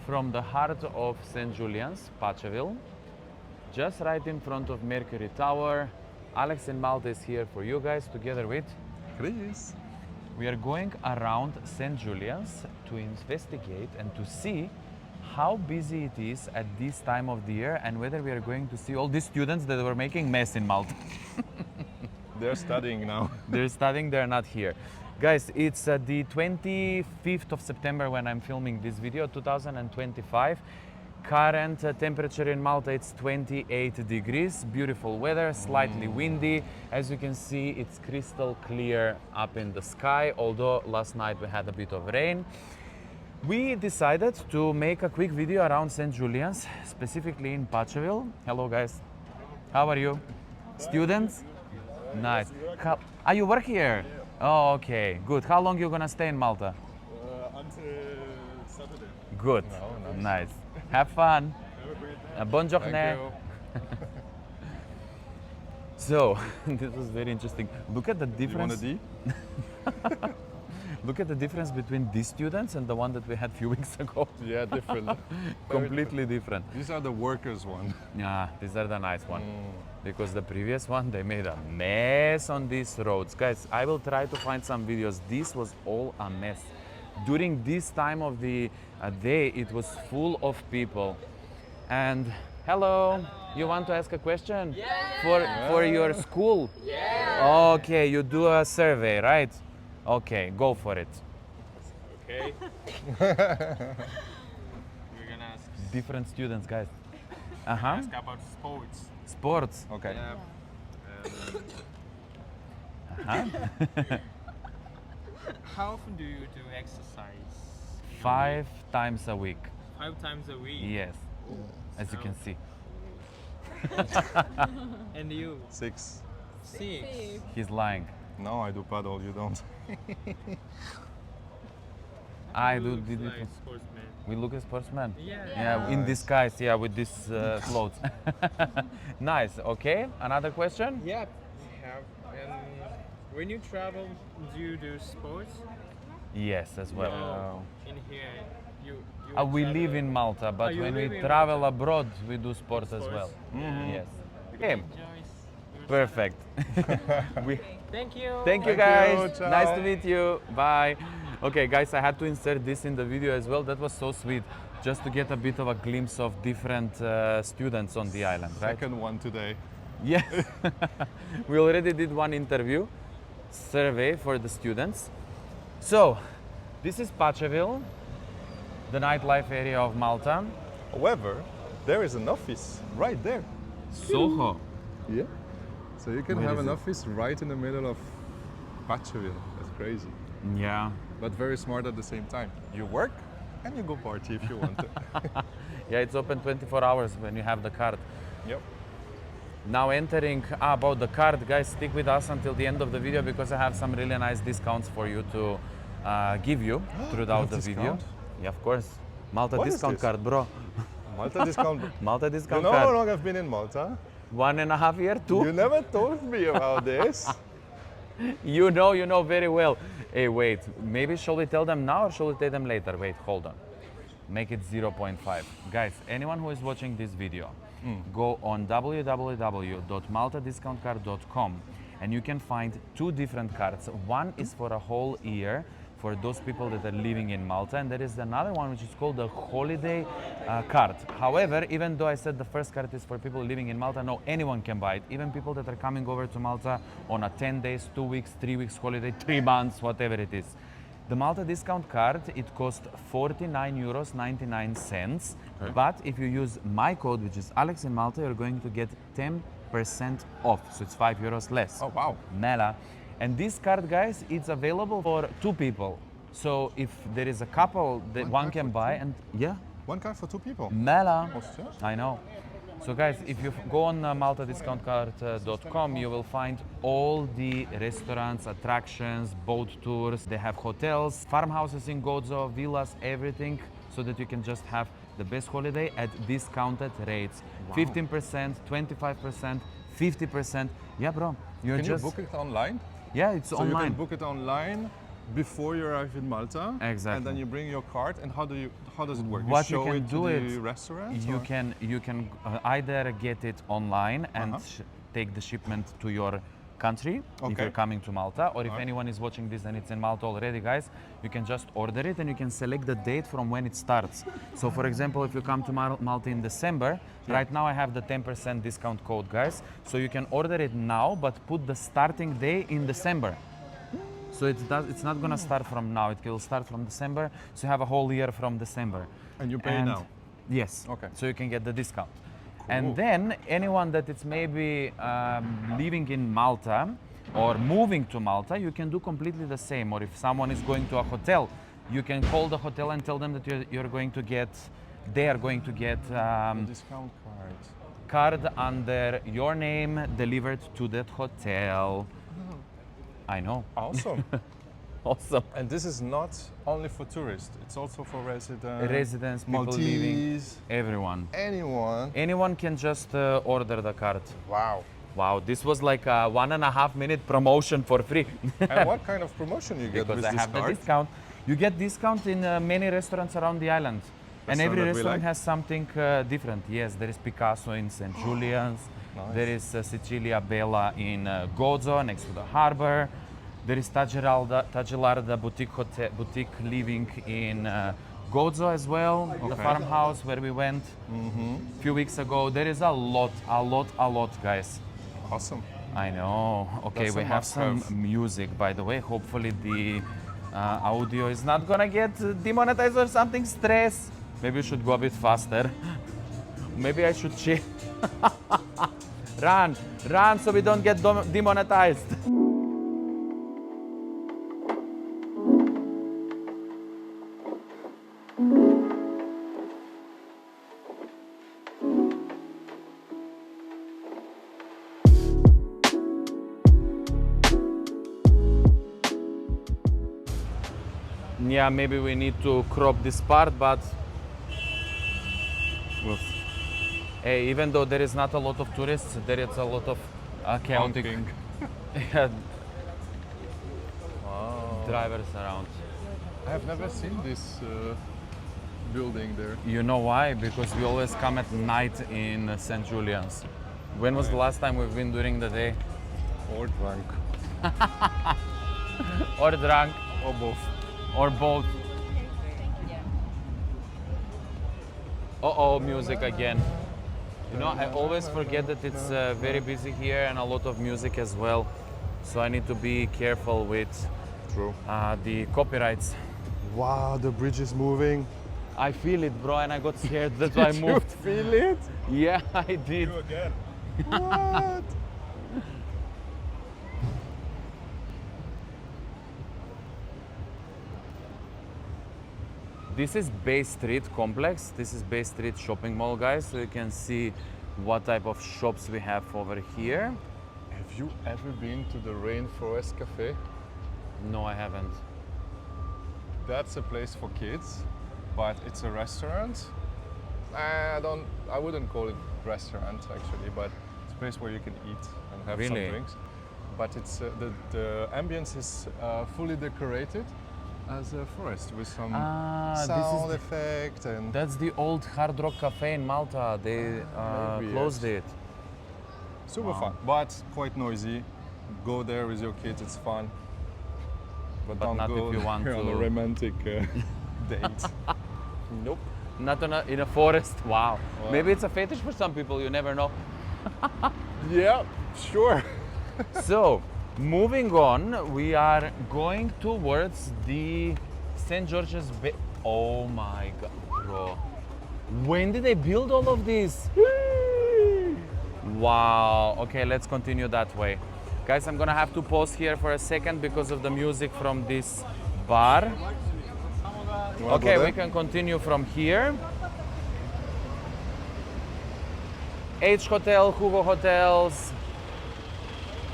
from the heart of Saint Julian's, Pacheville, just right in front of Mercury Tower. Alex in Malta is here for you guys together with Chris. We are going around Saint Julian's to investigate and to see how busy it is at this time of the year and whether we are going to see all these students that were making mess in Malta. They're studying now. They're studying, they're not here. Guys, it's the 25th of September when I'm filming this video, 2025. Current temperature in Malta, it's 28 degrees. Beautiful weather, slightly windy. As you can see, it's crystal clear up in the sky, although last night we had a bit of rain. We decided to make a quick video around Saint Julian's, specifically in Pacheville. Hello guys, how are you? Students? Nice. You work here? Oh, okay, good. How long you gonna stay in Malta? Until Saturday. Good, Oh, nice. Have fun. Have a great day. Buongiorno. Thank you. So, this was very interesting. Look at the You want a difference. D? Look at the difference between these students and the one that we had a few weeks ago. Yeah, different. Completely different. These are the workers one. Yeah, these are the nice one. Because the previous one, they made a mess on these roads. Guys, I will try to find some videos. This was all a mess. During this time of the day, it was full of people. And hello, you want to ask a question? Yeah. For your school? Yeah. Okay, you do a survey, right? Okay, go for it. Okay. We're gonna ask, Different students, guys. ask about sports. Sports. Okay. How often do you do exercise? 5 times a week. 5 times a week. Yes, as you can see. And you? 6. 6. He's lying. No, I do paddle, you don't. I do. Looks Did like it. sportsman. We look at sportsmen. Yeah. Yeah, in disguise. Yeah, with this clothes. Nice. Okay. Another question. Yeah. Have. And when you travel, do you do sports? Yes, as well. No. In here, you We travel- live in Malta, but you when we live in travel abroad, we do sport as Sports. well. Yeah. Yes. You Okay. enjoy yourself. Perfect. Thank you. Thank you, Thank guys. you, ciao. Nice to meet you. Bye. Okay, guys, I had to insert this in the video as well. That was so sweet, just to get a bit of a glimpse of different students on the island, right? Second one today. Yes. We already did one interview, survey for the students. So, this is Pacheville, the nightlife area of Malta. However, there is an office right there. Soho. Yeah. So you can Where have is an it? office right in the middle of Pacheville. That's crazy. Yeah. But very smart at the same time. You work and you go party if you want to. Yeah, it's open 24 hours when you have the card. Yep. Now entering about the card, guys, stick with us until the end of the video because I have some really nice discounts for you to give you throughout the video. Discount? Yeah, of course. Malta What is discount this? card, bro. Malta discount. Malta You discount know how card. long I've been in Malta? 1.5 years, 2. You never told me about this. You know very well. Hey, wait, maybe shall we tell them now or shall we tell them later? Wait, hold on. Make it 0.5. Guys, anyone who is watching this video, go on www.maltadiscountcard.com and you can find 2 different cards. One is for a whole year for those people that are living in Malta, and there is another one which is called the holiday card. However, even though I said the first card is for people living in Malta, no, anyone can buy it, even people that are coming over to Malta on a 10 days, 2 weeks, 3 weeks holiday, 3 months, whatever it is. The Malta discount card, it costs 49.99 euros, but if you use my code, which is Alex in Malta, you're going to get 10% off, so it's 5 euros less. Oh, wow. Mela. And this card, guys, it's available for 2 people. So if there is a couple, that one card can for buy, 2? and yeah, One card for 2 people. Mela. Oh, sure. I know. So guys, if you go on maltadiscountcard.com, you will find all the restaurants, attractions, boat tours. They have hotels, farmhouses in Gozo, villas, everything, so that you can just have the best holiday at discounted rates. Wow. 15%, 25%, 50%. Yeah, bro. You're Can just you book it online? yeah, it's So online. you can book it online before you arrive in Malta. Exactly. And then you bring your card. And how does it work? What you you show can it do to it, the restaurant? you or? can either get it online and Uh-huh. take the shipment to your country if Okay. you're coming to Malta, or if Alright. anyone is watching this and it's in Malta already, guys, you can just order it and you can select the date from when it starts. So for example, if you come to Malta in December, right now I have the 10% discount code, guys, so you can order it now but put the starting day in December. So it's not gonna start from now, it will start from December, so you have a whole year from December. And you pay now? Yes. Okay. So you can get the discount. Cool. And then anyone that it's maybe living in Malta or moving to Malta, you can do completely the same. Or if someone is going to a hotel, you can call the hotel and tell them that they are going to get The discount card. card under your name delivered to that hotel. I know. Awesome. Awesome. And this is not only for tourists. It's also for residents. Residents, people living, Maltese, everyone. anyone. Anyone can just order the card. Wow. Wow, this was like a 1.5 minute promotion for free. And what kind of promotion you get Because with I this have the card? discount. You get discount in many restaurants around the island. And Restaurant every that we restaurant like? has something different. Yes, there is Picasso in Saint Julians. Nice. There is Sicilia Bella in Gozo, next to the harbor. There is Tagelarda boutique living in Gozo as well, the Okay. farmhouse where we went a few weeks ago. There is a lot, guys. Awesome. I know. Okay, That's we a have some must-have. music, by the way. Hopefully the audio is not gonna get demonetized or something. Stress. Maybe we should go a bit faster. Maybe I should cheat. Run, so we don't get demonetized. Yeah, maybe we need to crop this part, but hey, even though there is not a lot of tourists, there is a lot of chaotic Honking. drivers around. I have never seen this building there. You know why? Because we always come at night in Saint Julian's. When was the last time we've been during the day? Or drunk. Or drunk, Or both. or both. Uh-oh, music again. You know, I always forget that it's very busy here and a lot of music as well. So I need to be careful with True. the copyrights. Wow, the bridge is moving. I feel it, bro, and I got scared. That's why I Did moved. you feel it? Yeah, I did. again. What? This is Bay Street complex. This is Bay Street shopping mall, guys. So you can see what type of shops we have over here. Have you ever been to the Rainforest Cafe? No, I haven't. That's a place for kids, but it's a restaurant. I wouldn't call it restaurant actually, but it's a place where you can eat and have Really? some drinks. But it's the ambience is fully decorated as a forest with some sound effect and That's the old Hard Rock Cafe in Malta. They Maybe, closed yes. it. super Wow. fun, but quite noisy. Go there with your kids, it's fun. But don't not go if you want there on a to- romantic date. Nope. Not in a forest. Wow. Wow. Maybe it's a fetish for some people. You never know. Yeah, sure. So, moving on, we are going towards the St. George's Bay. Oh my god, bro. When did they build all of this? Wow. Okay, let's continue that way. Guys, I'm gonna have to pause here for a second because of the music from this bar. You wanna Okay, go we there? can continue from here. H Hotel, Hugo Hotels.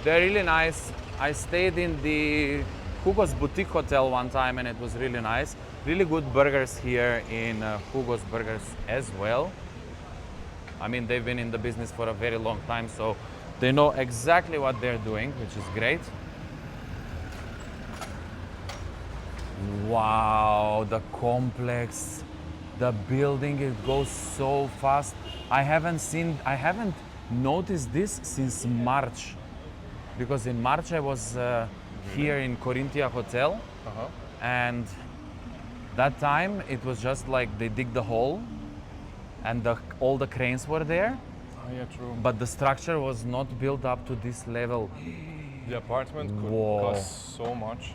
They're really nice. I stayed in the Hugo's Boutique Hotel one time and it was really nice. Really good burgers here in Hugo's Burgers as well. I mean, they've been in the business for a very long time, so they know exactly what they're doing, which is great. Wow, the complex, the building, it goes so fast. I haven't noticed this since March, because in March I was here in Corinthia Hotel, Uh-huh. and that time it was just like they dig the hole and all the cranes were there, Oh yeah, true. but the structure was not built up to this level. The apartment could Whoa. cost so much.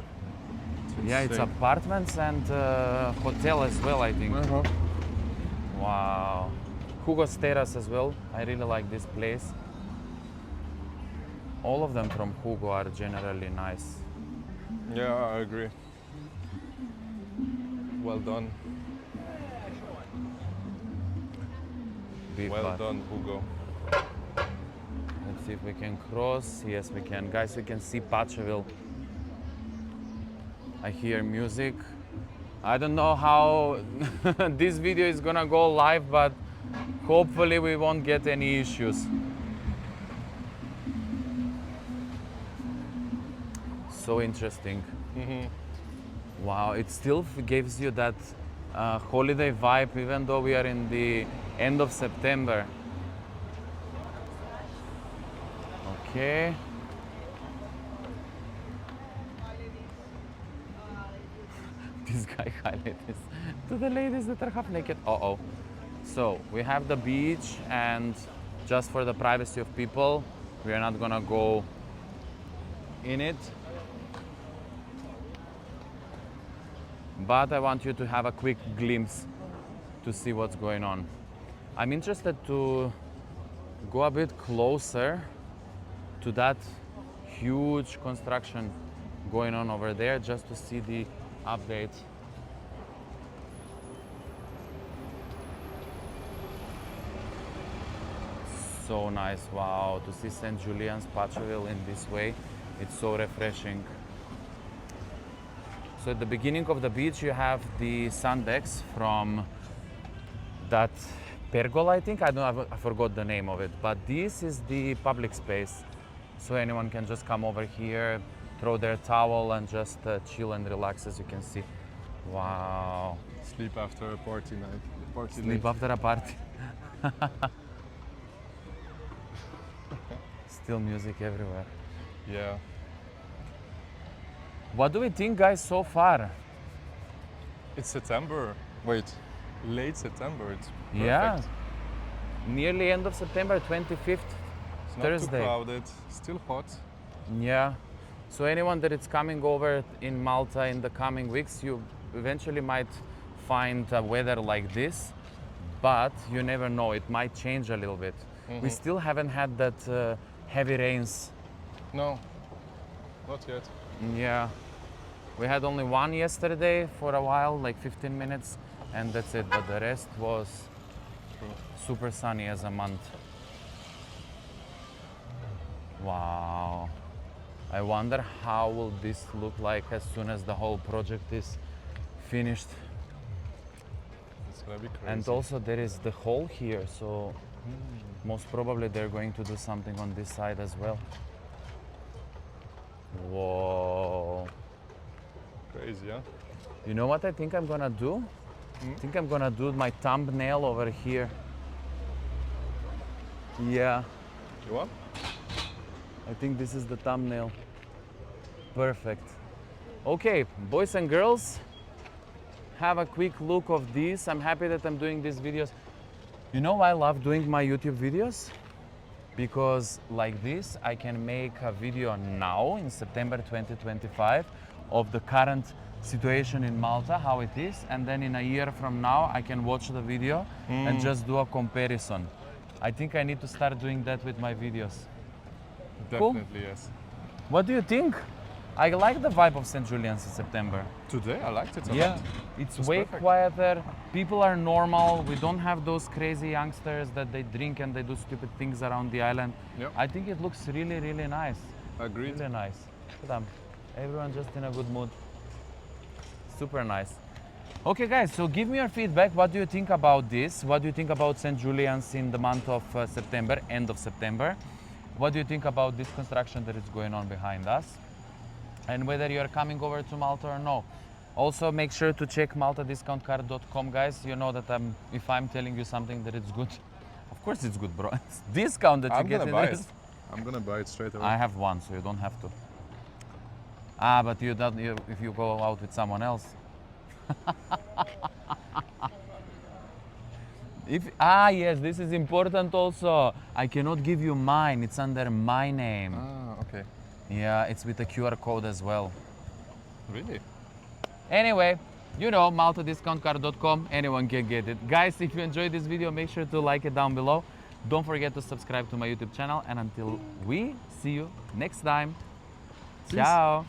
Yeah, it's insane. apartments and hotel as well, I think. Uh-huh. Wow. Hugo's Terrace as well. I really like this place. All of them from Hugo are generally nice. Yeah, I agree. Well done. Big Well bus. done, Hugo. Let's see if we can cross. Yes, we can. Guys, we can see Pacheville. I hear music. I don't know how this video is gonna go live, but hopefully we won't get any issues. So interesting. Wow, it still gives you that holiday vibe, even though we are in the end of September. Okay. This guy highlighted this to the ladies that are half naked. Uh-oh. So we have the beach, and just for the privacy of people, we are not gonna go in it. But I want you to have a quick glimpse to see what's going on. I'm interested to go a bit closer to that huge construction going on over there, just to see the update. So nice, wow, to see Saint Julian's Pacheville in this way, it's so refreshing. So at the beginning of the beach you have the sand decks from that pergola, I think. I forgot the name of it, but this is the public space. So anyone can just come over here, throw their towel and just chill and relax, as you can see. Wow. Sleep after a party night. Party Sleep night. after a party. Still music everywhere. Yeah. What do we think, guys, so far? It's September. Wait, late September. It's perfect. Yeah. Nearly end of September, 25th, It's not Thursday. too crowded. Still hot. Yeah. So anyone that is coming over in Malta in the coming weeks, you eventually might find weather like this, but you never know. It might change a little bit. We still haven't had that heavy rains. No, not yet. Yeah. We had only one yesterday for a while, like 15 minutes, and that's it. But the rest was super sunny as a month. Wow. I wonder how will this look like as soon as the whole project is finished. It's gonna be crazy. And also there is the hole here, so most probably they're going to do something on this side as well. Whoa. Crazy, yeah? You know what I think I'm gonna do? I think I'm gonna do my thumbnail over here. Yeah, You want? I think this is the thumbnail. Perfect. Okay, boys and girls, have a quick look of this. I'm happy that I'm doing these videos. You know why I love doing my YouTube videos? Because like this, I can make a video now in September 2025 of the current situation in Malta, how it is, and then in a year from now, I can watch the video and just do a comparison. I think I need to start doing that with my videos. Cool. Definitely, yes. What do you think? I like the vibe of Saint Julian's in September. Today I liked it a Yeah, lot. it's was way perfect. quieter. People are normal. We don't have those crazy youngsters that they drink and they do stupid things around the island. Yep. I think it looks really, really nice. Agreed. Really nice. Look at them. Everyone just in a good mood. Super nice. Okay, guys, so give me your feedback. What do you think about this? What do you think about Saint Julian's in the month of September, end of September? What do you think about this construction that is going on behind us? And whether you're coming over to Malta or no. Also, make sure to check maltadiscountcard.com, guys. You know that if I'm telling you something that it's good, of course it's good, bro. It's discount that you I'm get gonna in buy this. it. I'm gonna buy it straight away. I have one, so you don't have to. Ah, but you don't. If you go out with someone else. Yes, this is important also. I cannot give you mine. It's under my name. Ah, okay. Yeah, it's with a QR code as well. Really? Anyway, you know, maltadiscountcard.com, anyone can get it. Guys, if you enjoyed this video, make sure to like it down below. Don't forget to subscribe to my YouTube channel. And until we see you next time. Peace. Ciao.